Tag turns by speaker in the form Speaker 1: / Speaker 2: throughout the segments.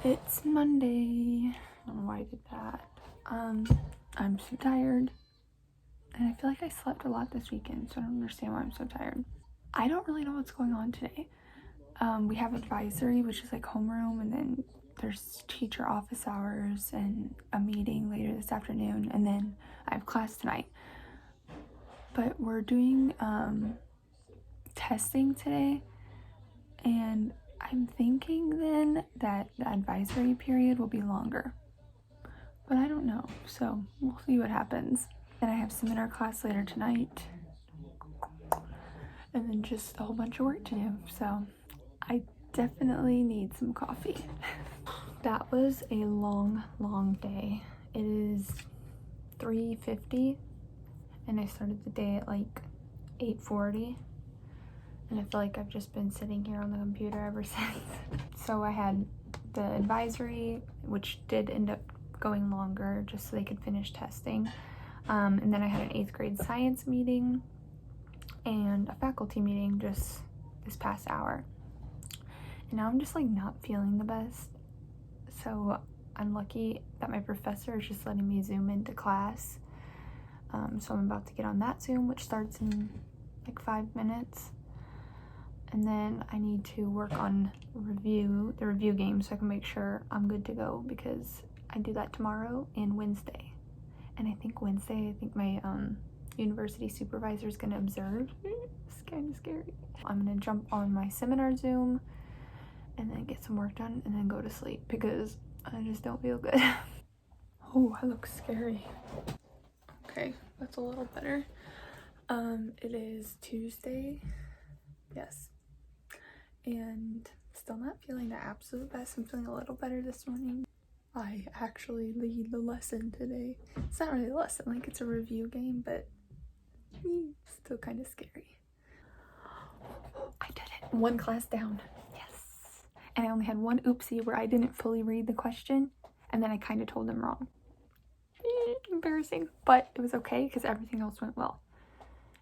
Speaker 1: It's Monday. I don't know why I did that. I'm so tired. And I feel like I slept a lot this weekend, so I don't understand why I'm so tired. I don't really know what's going on today. We have advisory, which is like homeroom, and then there's teacher office hours and a meeting later this afternoon, and then I have class tonight. But we're doing testing today, and I'm thinking then that the advisory period will be longer. But I don't know, so we'll see what happens. Then I have seminar class later tonight, and then just a whole bunch of work to do, so I definitely need some coffee. That was a long day. It is 3:50, and I started the day at like 8:40, and I feel like I've just been sitting here on the computer ever since. So I had the advisory, which did end up going longer just so they could finish testing, and then I had an 8th grade science meeting and a faculty meeting just this past hour. And now I'm just like not feeling the best, so I'm lucky that my professor is just letting me Zoom into class. So I'm about to get on that Zoom, which starts in like 5 minutes, and then I need to work on the review game so I can make sure I'm good to go, because I do that tomorrow and Wednesday. And I think Wednesday, my university supervisor is gonna observe. It's kind of scary. I'm gonna jump on my seminar Zoom and then get some work done and then go to sleep because I just don't feel good. Oh, I look scary. Okay, that's a little better. It is Tuesday. Yes. And still not feeling the absolute best. I'm feeling a little better this morning. I actually lead the lesson today. It's not really a lesson, like it's a review game, but still kind of scary. I did it. One class down. Yes. And I only had one oopsie where I didn't fully read the question, and then I kind of told them wrong. Embarrassing, but it was okay because everything else went well.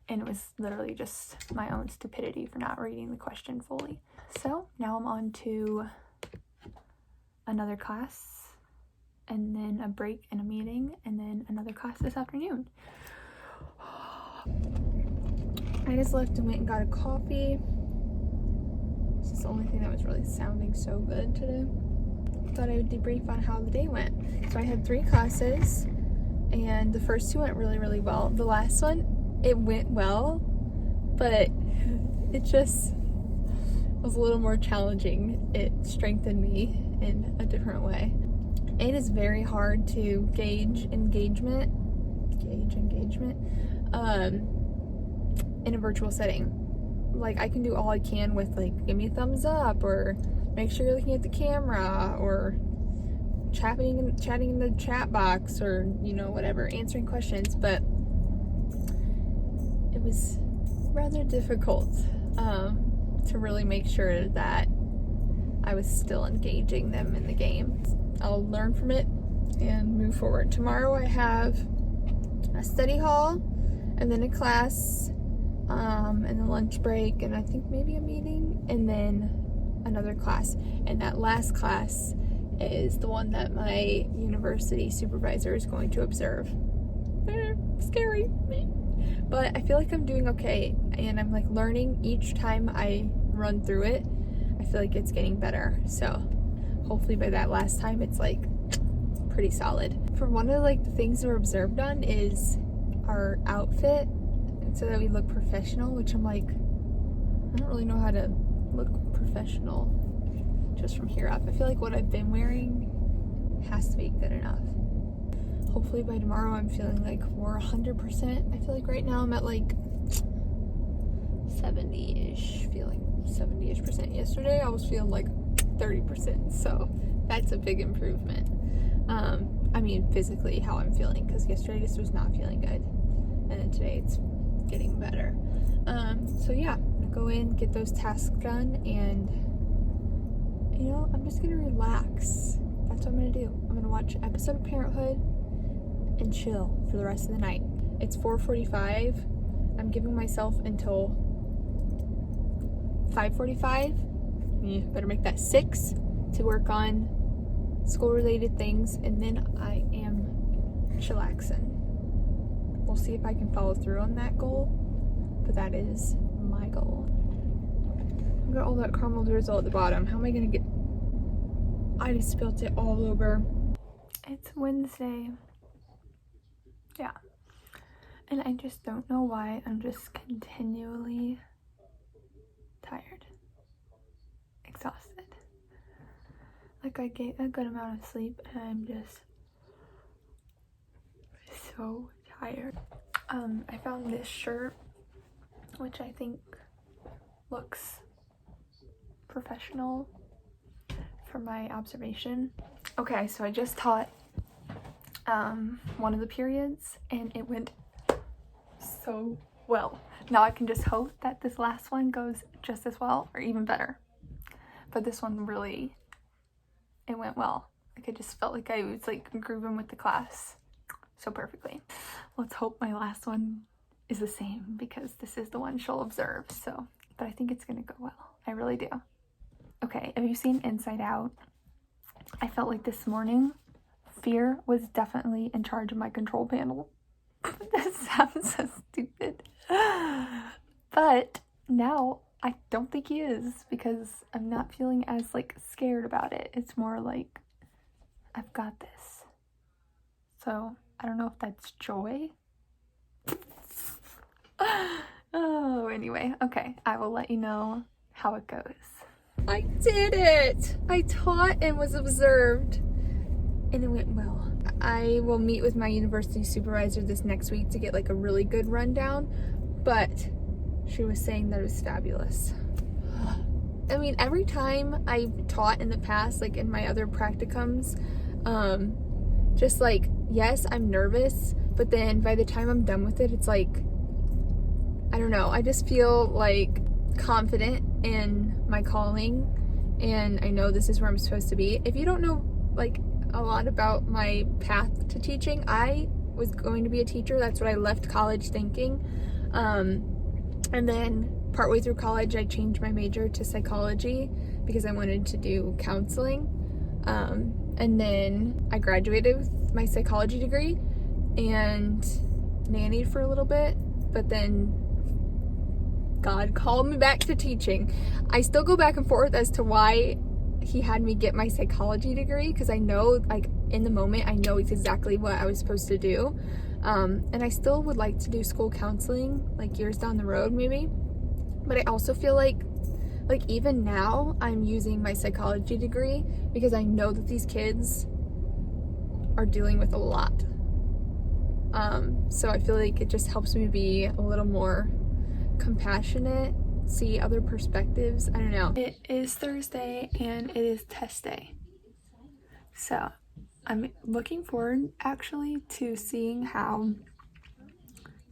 Speaker 1: And it was literally just my own stupidity for not reading the question fully. So now I'm on to another class, and then a break and a meeting, and then another class this afternoon. I just left and went and got a coffee. This is the only thing that was really sounding so good today. Thought I would debrief on how the day went. So I had 3 classes, and the first 2 went really well. The last one, it went well, but it just was a little more challenging. It strengthened me in a different way. It is very hard to gauge engagement in a virtual setting. Like, I can do all I can with like give me a thumbs up or make sure you're looking at the camera or chatting in the chat box or whatever, answering questions, but it was rather difficult to really make sure that I was still engaging them in the game. I'll learn from it and move forward. Tomorrow I have a study hall and then a class and then lunch break, and I think maybe a meeting, and then another class. And that last class is the one that my university supervisor is going to observe. Scary. But I feel like I'm doing okay, and I'm like learning each time I run through it. I feel like it's getting better, so hopefully by that last time it's like pretty solid. For one of like the things we're observed on is our outfit, and so that we look professional, which I'm like, I don't really know how to look professional just from here up. I feel like what I've been wearing has to be good enough. Hopefully by tomorrow I'm feeling like more 100%. I feel like right now I'm at like 70-ish, feeling 70-ish percent. Yesterday I was feeling like 30%, so that's a big improvement. I mean physically how I'm feeling, because yesterday just was not feeling good, and then today it's getting better. So yeah, I'm gonna go in, get those tasks done, and I'm just gonna relax. That's what I'm gonna do. I'm gonna watch an episode of Parenthood and chill for the rest of the night. It's 4:45. I'm giving myself until 5:45. You better make that 6 to work on school-related things, and then I am chillaxing. We'll see if I can follow through on that goal, but that is my goal. Look at all that caramel drizzle at the bottom. How am I gonna get... I just spilled it all over. It's Wednesday. Yeah. And I just don't know why. I'm just continually tired. Exhausted. Like, I get a good amount of sleep and I'm just so tired. I found this shirt, which I think looks professional for my observation. Okay, so I just taught one of the periods and it went so well. Now I can just hope that this last one goes just as well or even better. But this one really, it went well. Like, I just felt like I was like grooving with the class so perfectly. Let's hope my last one is the same, because this is the one she'll observe. So, but I think it's gonna go well. I really do. Okay, have you seen Inside Out? I felt like this morning, fear was definitely in charge of my control panel. That sounds so stupid. But now I don't think he is, because I'm not feeling as like scared about it. It's more like, I've got this. So I don't know if that's joy. Oh, anyway, okay. I will let you know how it goes. I did it! I taught and was observed, and it went well. I will meet with my university supervisor this next week to get like a really good rundown, but she was saying that it was fabulous. I mean, every time I've taught in the past, like in my other practicums, just like, yes, I'm nervous, but then by the time I'm done with it, it's like, I don't know, I just feel like confident in my calling, and I know this is where I'm supposed to be. If you don't know like a lot about my path to teaching, I was going to be a teacher. That's what I left college thinking. And then partway through college, I changed my major to psychology because I wanted to do counseling. And then I graduated with my psychology degree and nannied for a little bit, but then God called me back to teaching. I still go back and forth as to why he had me get my psychology degree, because I know, like, in the moment, I know it's exactly what I was supposed to do. And I still would like to do school counseling, like, years down the road, maybe. But I also feel like even now, I'm using my psychology degree because I know that these kids are dealing with a lot. So I feel like it just helps me be a little more compassionate, see other perspectives. I don't know. It is Thursday and it is test day. So I'm looking forward actually to seeing how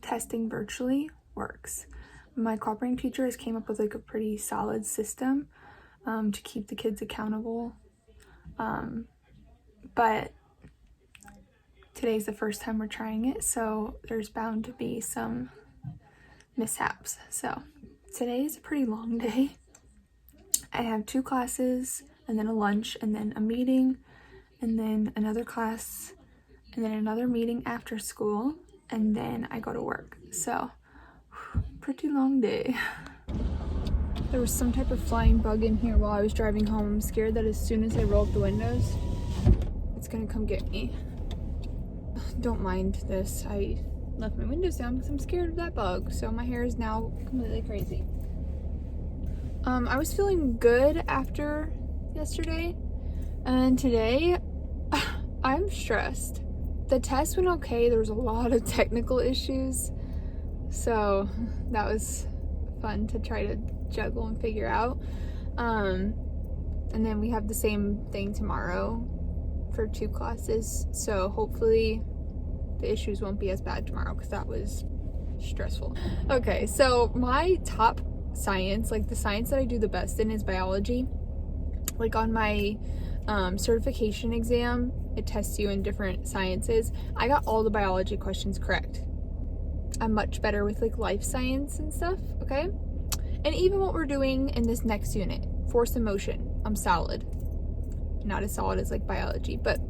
Speaker 1: testing virtually works. My cooperating teacher has came up with like a pretty solid system to keep the kids accountable. But today's the first time we're trying it, so there's bound to be some mishaps. So today is a pretty long day. I have 2 classes and then a lunch and then a meeting and then another class and then another meeting after school, and then I go to work. So pretty long day. There was some type of flying bug in here while I was driving home. I'm scared that as soon as I roll up the windows, it's gonna come get me. Don't mind this. I left my windows down because I'm scared of that bug. So my hair is now completely crazy. I was feeling good after yesterday, and today I'm stressed. The test went okay. There was a lot of technical issues, so that was fun to try to juggle and figure out. And then we have the same thing tomorrow for 2 classes, so hopefully the issues won't be as bad tomorrow because that was stressful. Okay, so my top science, like the science that I do the best in, is biology. Like on my certification exam, it tests you in different sciences. I got all the biology questions correct. I'm much better with like life science and stuff, okay? And even what we're doing in this next unit, force and motion, I'm solid. not as solid as like biology. But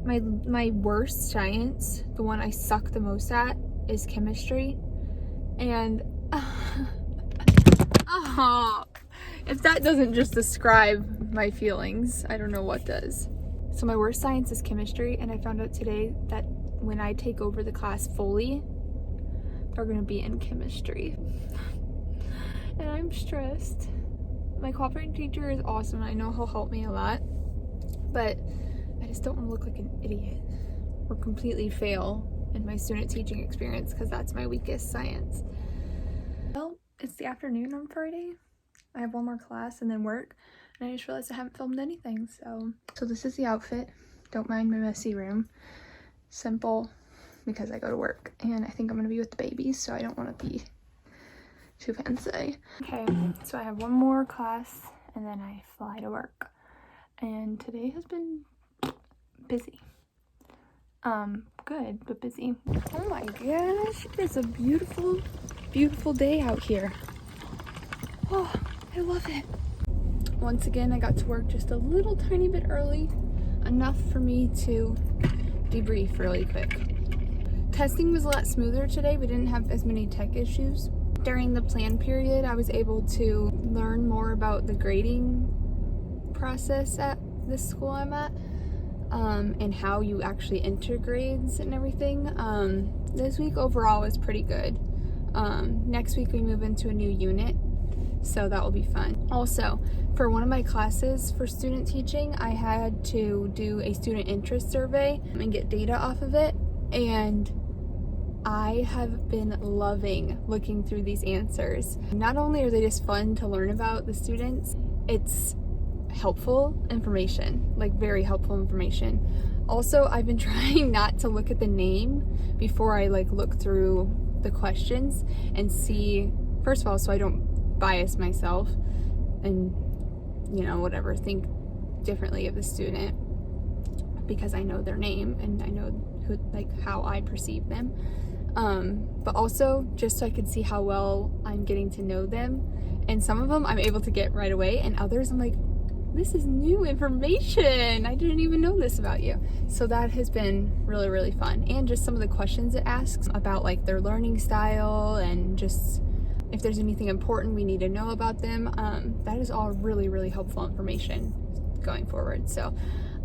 Speaker 1: my worst science, the one I suck the most at, is chemistry. And oh, if that doesn't just describe my feelings, I don't know what does. So my worst science is chemistry, and I found out today that when I take over the class fully, they're gonna be in chemistry. And I'm stressed. My cooperating teacher is awesome. I know he'll help me a lot, but I just don't want to look like an idiot or completely fail in my student teaching experience, because that's my weakest science. Well, it's the afternoon on Friday. I have one more class and then work, and I just realized I haven't filmed anything. So this is the outfit. Don't mind my messy room. Simple, because I go to work and I think I'm gonna be with the babies, so I don't want to be too fancy. Okay, so I have one more class and then I fly to work, and today has been busy. Good, but busy. Oh my gosh, it's a beautiful, beautiful day out here. Oh, I love it. Once again, I got to work just a little tiny bit early, enough for me to debrief really quick. Testing was a lot smoother today. We didn't have as many tech issues. During the plan period, I was able to learn more about the grading process at this school I'm at, and how you actually enter grades and everything. This week overall was pretty good. Next week we move into a new unit, so that will be fun. Also, for one of my classes for student teaching, I had to do a student interest survey and get data off of it, and I have been loving looking through these answers. Not only are they just fun to learn about the students, it's helpful information, like very helpful information. Also, I've been trying not to look at the name before I like look through the questions and see, first of all, so I don't bias myself and, you know, whatever, think differently of the student, because I know their name and I know who, like, how I perceive them. But also just so I could see how well I'm getting to know them. And some of them I'm able to get right away, and others I'm like, this is new information. I didn't even know this about you. So that has been really, really fun. And just some of the questions it asks about like their learning style, and just if there's anything important we need to know about them. That is all really, really helpful information going forward. So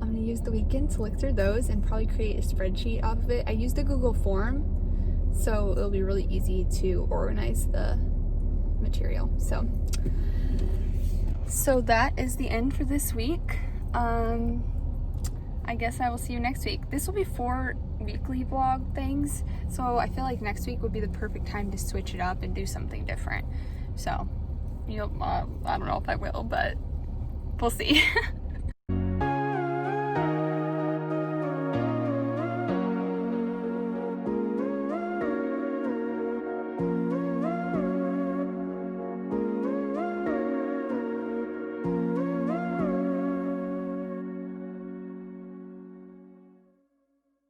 Speaker 1: I'm gonna use the weekend to look through those and probably create a spreadsheet off of it. I used a Google form, so it'll be really easy to organize the material. So that is the end for this week. I guess I will see you next week. This will be 4 weekly vlog things, so I feel like next week would be the perfect time to switch it up and do something different. So I don't know if I will, but we'll see.